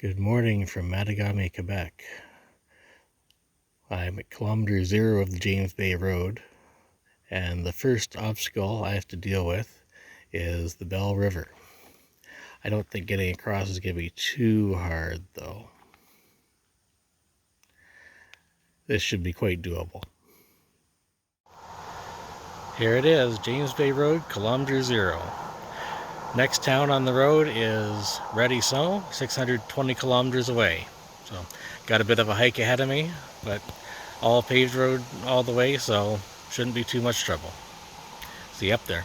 Good morning from Matagami, Quebec. I'm at kilometer 0 of the James Bay Road, and the first obstacle I have to deal with is the Bell River. I don't think getting across is going to be too hard, though. This should be quite doable. Here it is, James Bay Road, kilometer 0. Next town on the road is Radisson, 620 kilometers away. So, got a bit of a hike ahead of me, but all paved road all the way, so shouldn't be too much trouble. See you up there.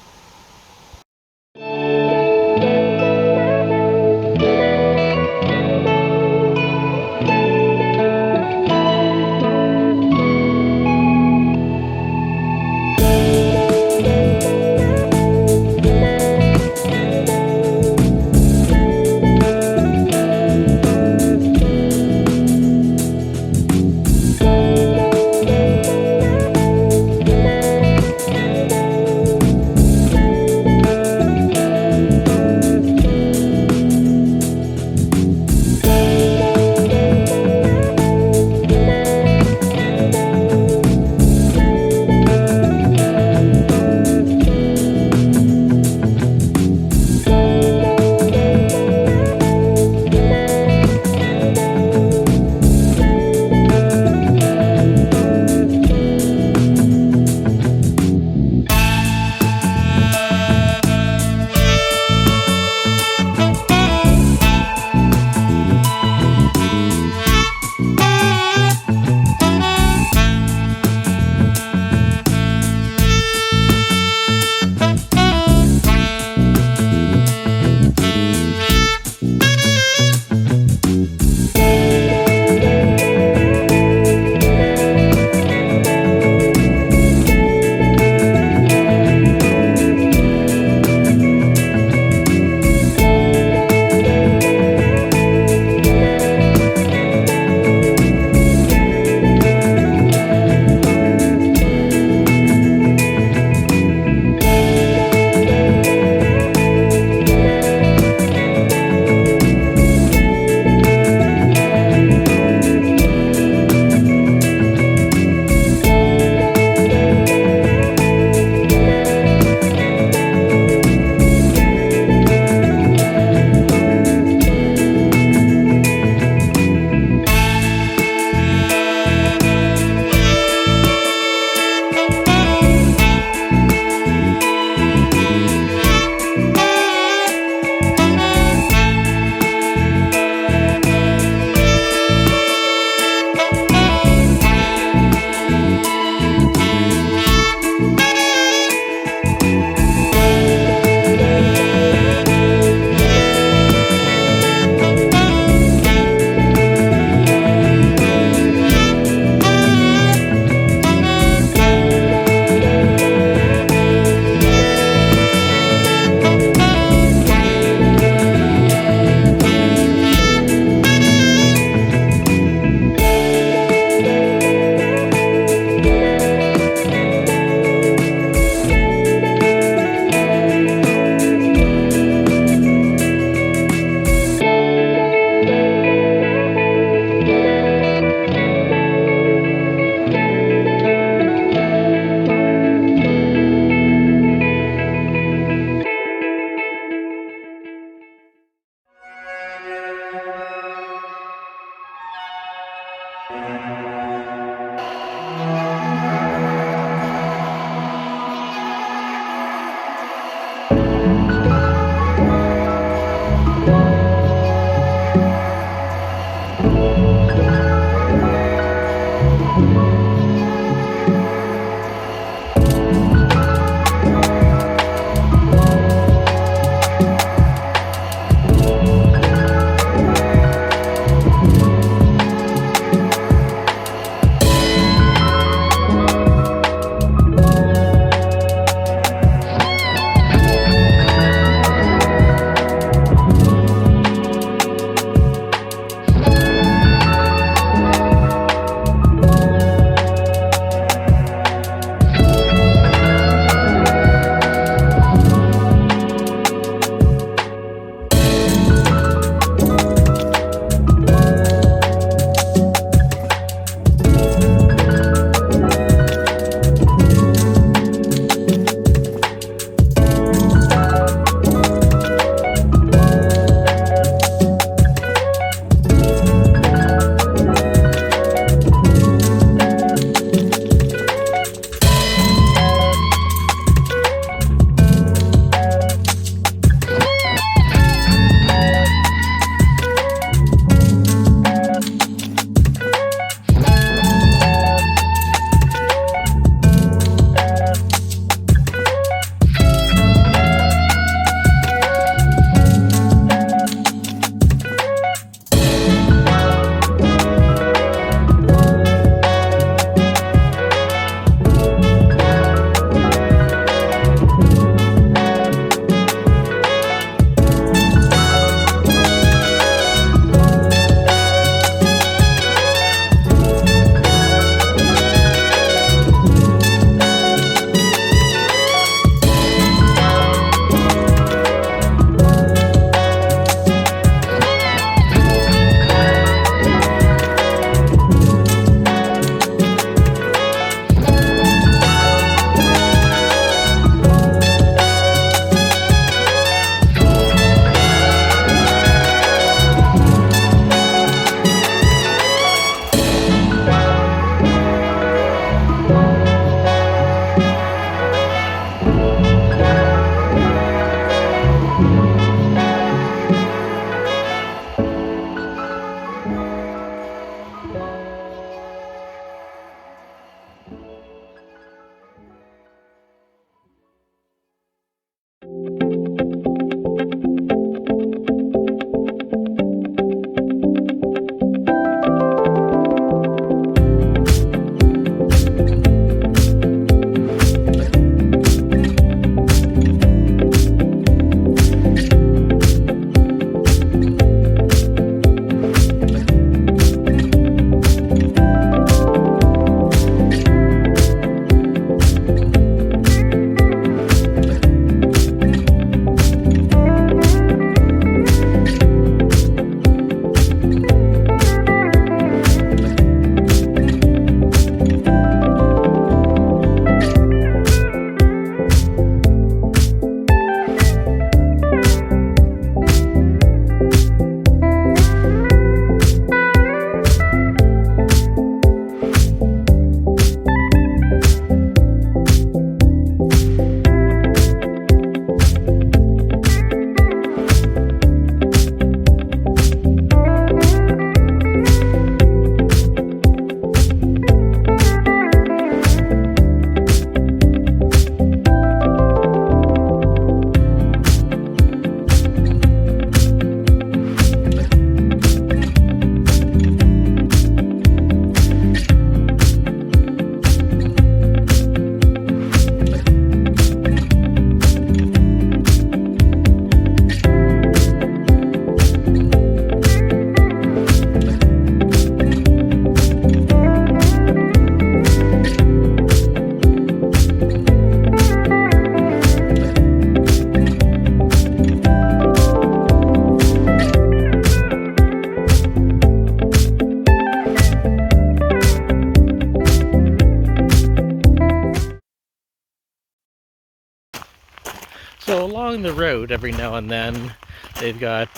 So along the road, every now and then, they've got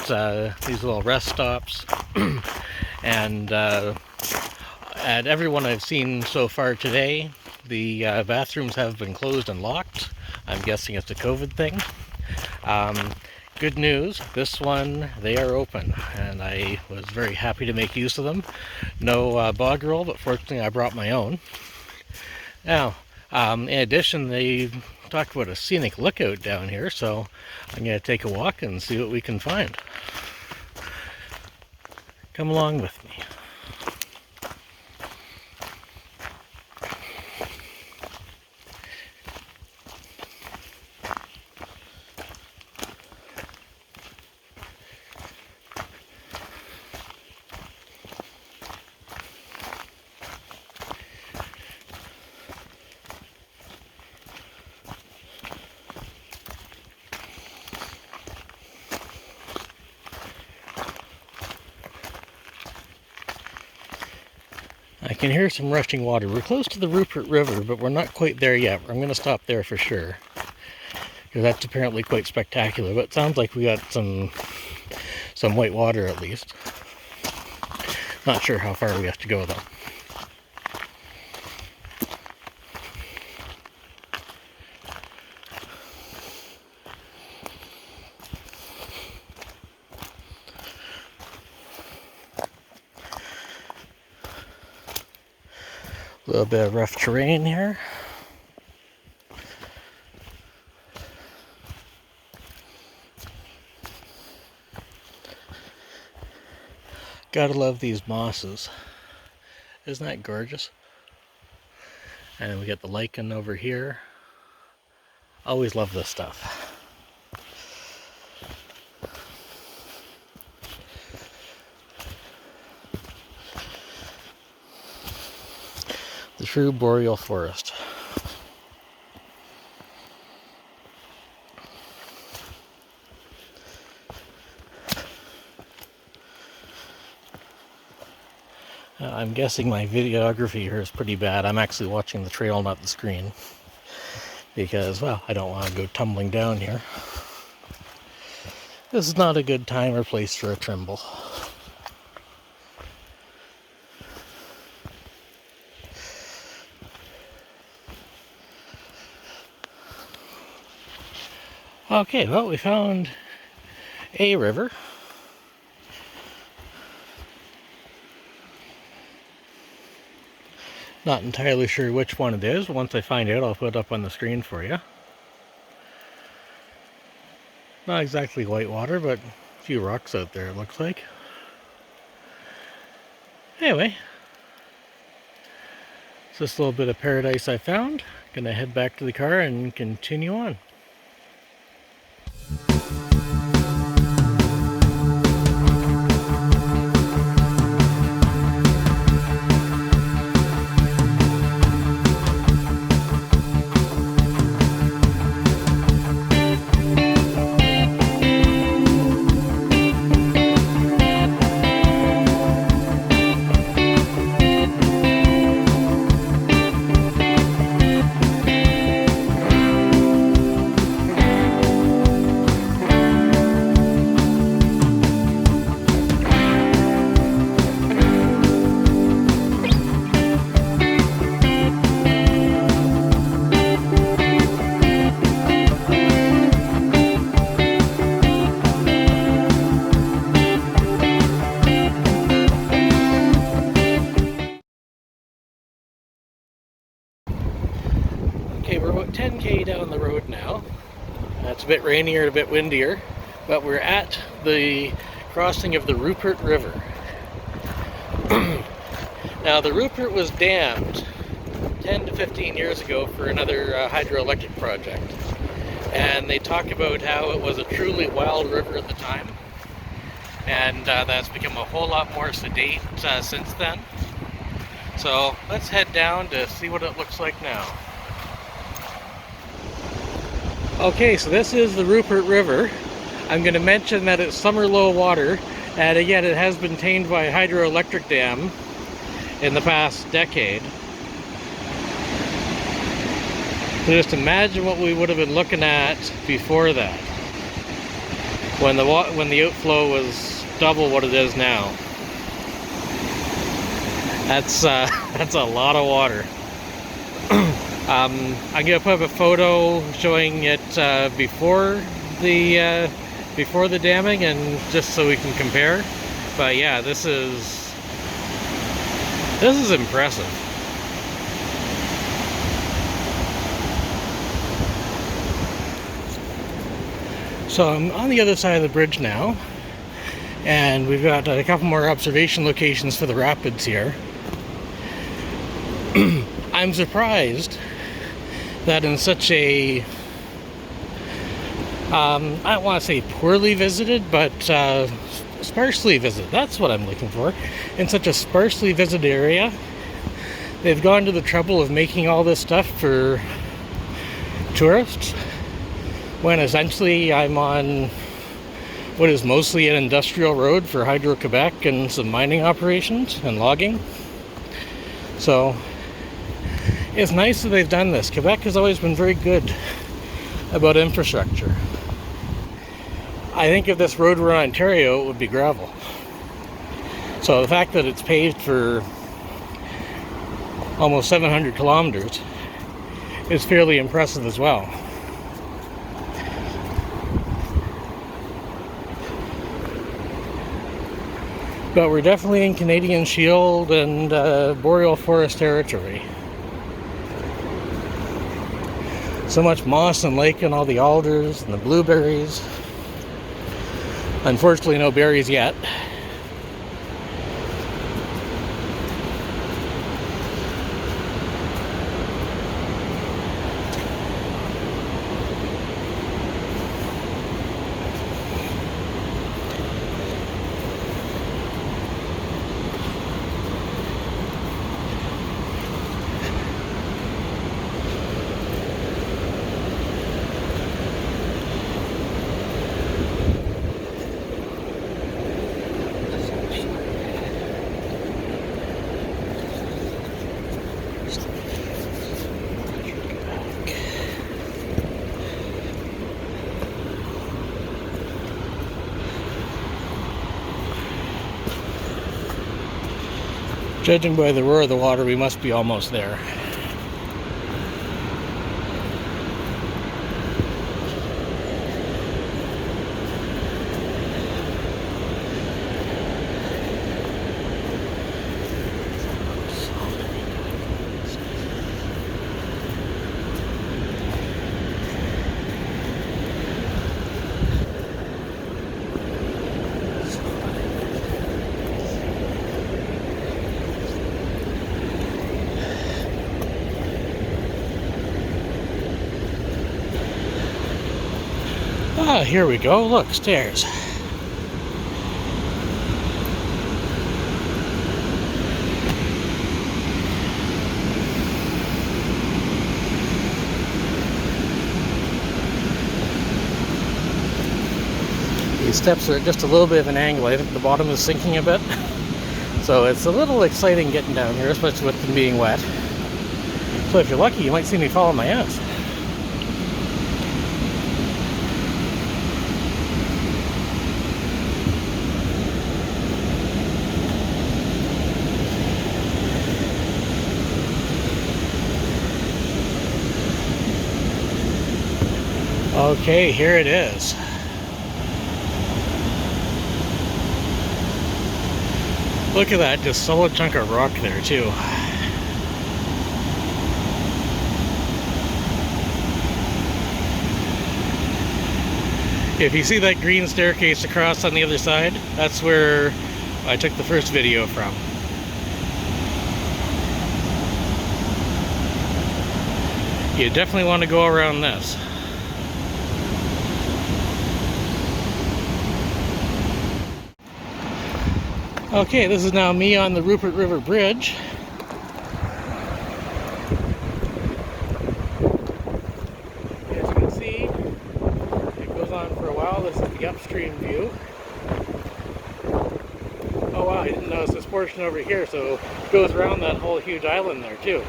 these little rest stops, and at every one I've seen so far today, the bathrooms have been closed and locked. I'm guessing it's a COVID thing. Good news, this one, they are open, and I was very happy to make use of them. No bog roll, but fortunately I brought my own. Now, in addition, they talked about a scenic lookout down here, so I'm going to take a walk and see what we can find. Come along with me. I can hear some rushing water. We're close to the Rupert River, but we're not quite there yet. I'm going to stop there for sure, because that's apparently quite spectacular. But it sounds like we got some white water at least. Not sure how far we have to go though. A little bit of rough terrain here. Gotta love these mosses. Isn't that gorgeous? And then we got the lichen over here. Always love this stuff. The true boreal forest. I'm guessing my videography here is pretty bad. I'm actually watching the trail, not the screen. Because, well, I don't want to go tumbling down here. This is not a good time or place for a Trimble. Okay, well, we found a river. Not entirely sure which one it is. Once I find out, I'll put it up on the screen for you. Not exactly white water, but a few rocks out there, it looks like. Anyway, it's this little bit of paradise I found. Gonna head back to the car and continue on. Okay, we're about 10k down the road now. It's a bit rainier, a bit windier, but we're at the crossing of the Rupert River. Now, the Rupert was dammed 10 to 15 years ago for another hydroelectric project. And they talk about how it was a truly wild river at the time. And that's become a whole lot more sedate since then. So let's head down to see what it looks like now. Okay, so this is the Rupert River. I'm going to mention that it's summer low water, and again, it has been tamed by a hydroelectric dam in the past decade. So just imagine what we would have been looking at before that, when the outflow was double what it is now. That's that's a lot of water. I'm gonna put up a photo showing it before the damming, and just so we can compare. But yeah, this is impressive. So I'm on the other side of the bridge now, and we've got a couple more observation locations for the rapids here. I'm surprised that in such a, I don't want to say poorly visited, but sparsely visited, that's what I'm looking for. In such a sparsely visited area, they've gone to the trouble of making all this stuff for tourists, when essentially I'm on what is mostly an industrial road for Hydro-Quebec and some mining operations and logging. So it's nice that they've done this. Quebec has always been very good about infrastructure. I think if this road were in Ontario, it would be gravel. So the fact that it's paved for almost 700 kilometers is fairly impressive as well. But we're definitely in Canadian Shield and Boreal Forest territory. So much moss and lichen, all the alders and the blueberries. Unfortunately, no berries yet. Judging by the roar of the water, we must be almost there. Ah, here we go. Look, stairs. These steps are at just a little bit of an angle. I think the bottom is sinking a bit. So it's a little exciting getting down here, especially with them being wet. So if you're lucky, you might see me fall on my ass. Okay, here it is. Look at that, just solid chunk of rock there too. If you see that green staircase across on the other side, that's where I took the first video from. You definitely want to go around this. Okay, this is now me on the Rupert River Bridge. As you can see, it goes on for a while. This is the upstream view. Oh wow, I didn't notice this portion over here, so it goes around that whole huge island there too.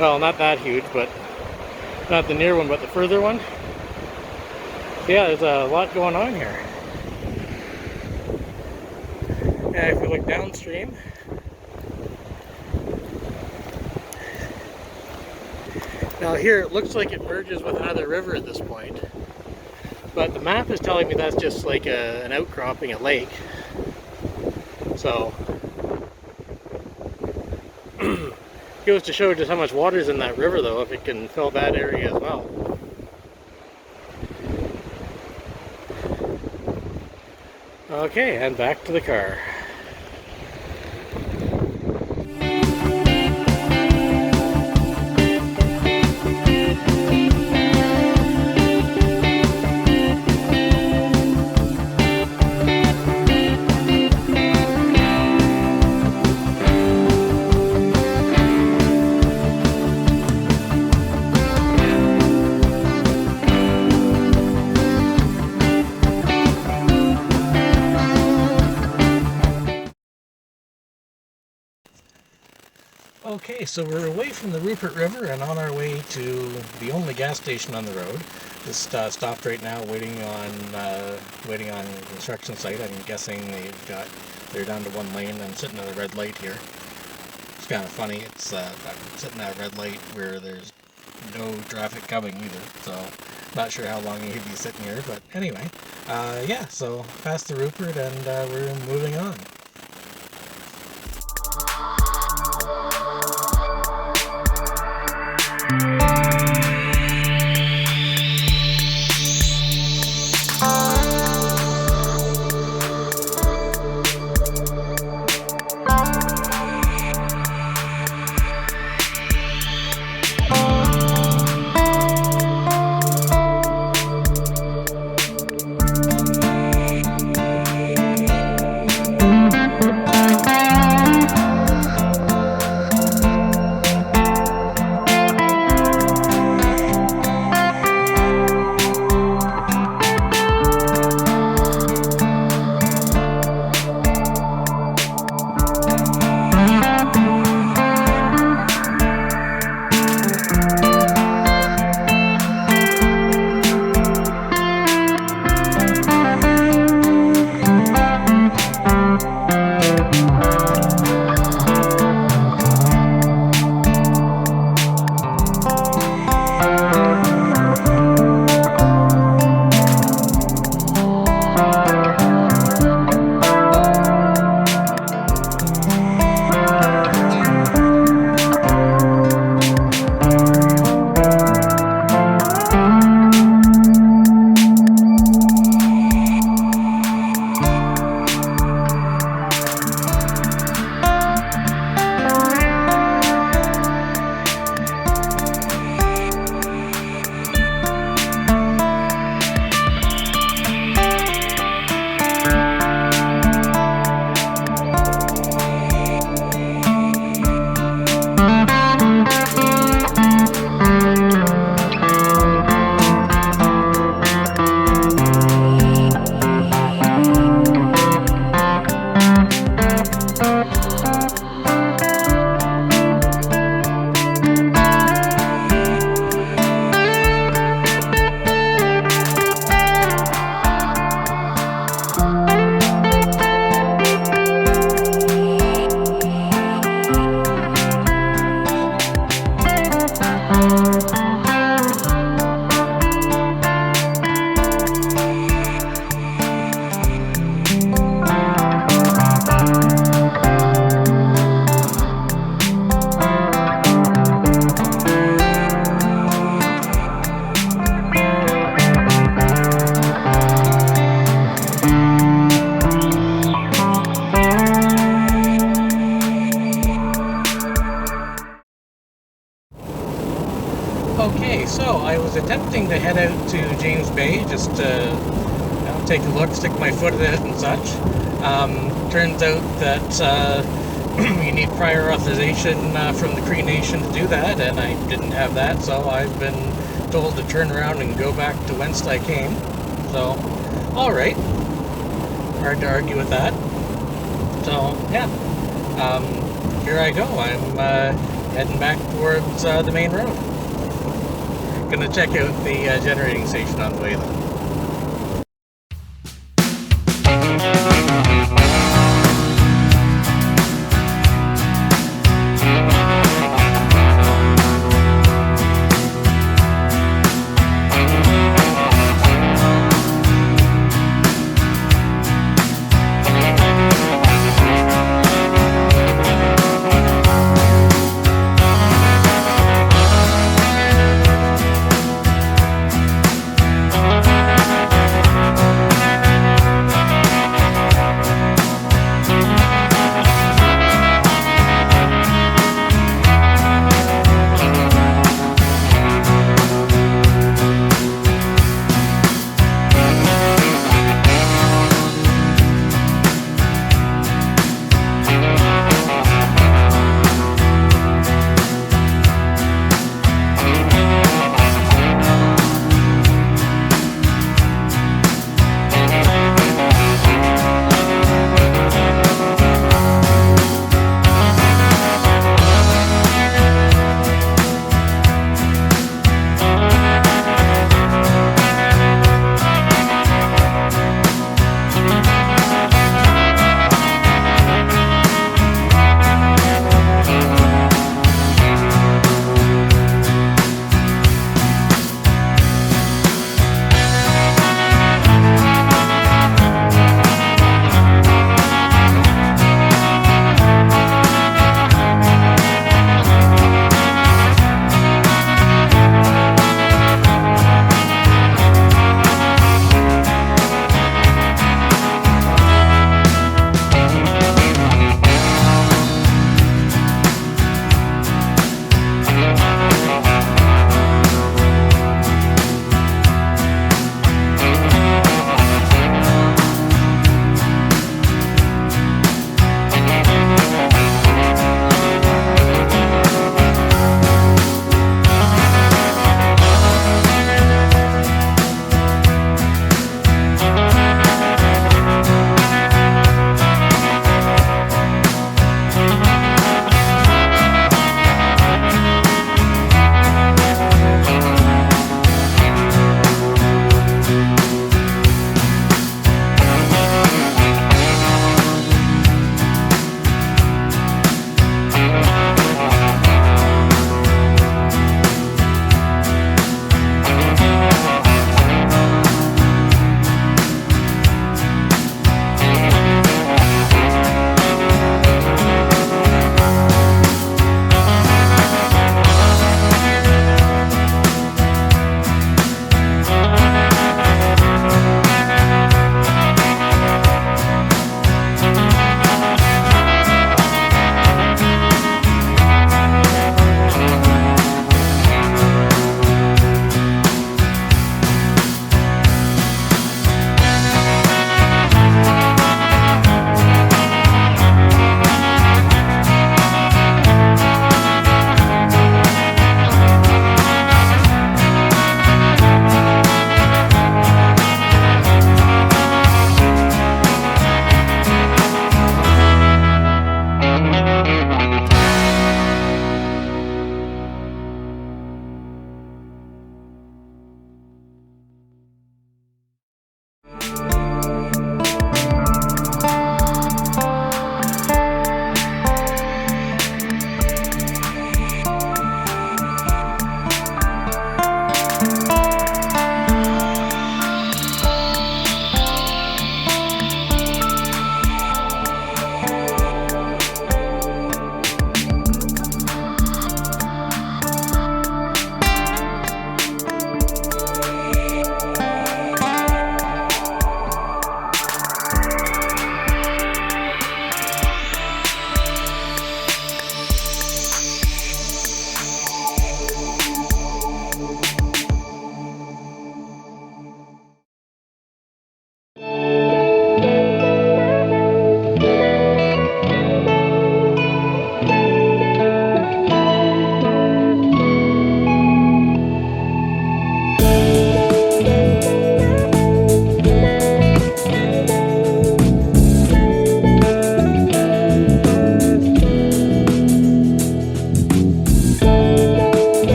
Well, not that huge, but Not the near one, but the further one. Yeah, there's a lot going on here. And if we look downstream, now here it looks like it merges with another river at this point, but the map is telling me that's just like an outcropping, a lake. So goes to show just how much water is in that river, though, if it can fill that area as well. Okay, and back to the car. Okay, so we're away from the Rupert River and on our way to the only gas station on the road. Just stopped right now, waiting on the construction site. I'm guessing they're down to one lane. I'm sitting at a red light here. It's kind of funny. It's I'm sitting at a red light where there's no traffic coming either. So not sure how long you'd be sitting here, but anyway, yeah. So past the Rupert and we're moving on. Okay, so I was attempting to head out to James Bay just to take a look, stick my foot in it and such. Turns out that you need prior authorization from the Cree Nation to do that, and I didn't have that, so I've been told to turn around and go back to whence I came. So, alright. Hard to argue with that. So, yeah. Here I go. I'm heading back towards the main road. Gonna check out the generating station on the way though.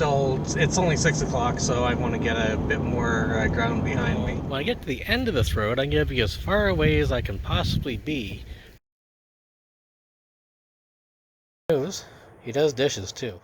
it's only 6 o'clock, so I want to get a bit more ground behind me. When I get to the end of this road, I'm going to be as far away as I can possibly be. He does dishes too.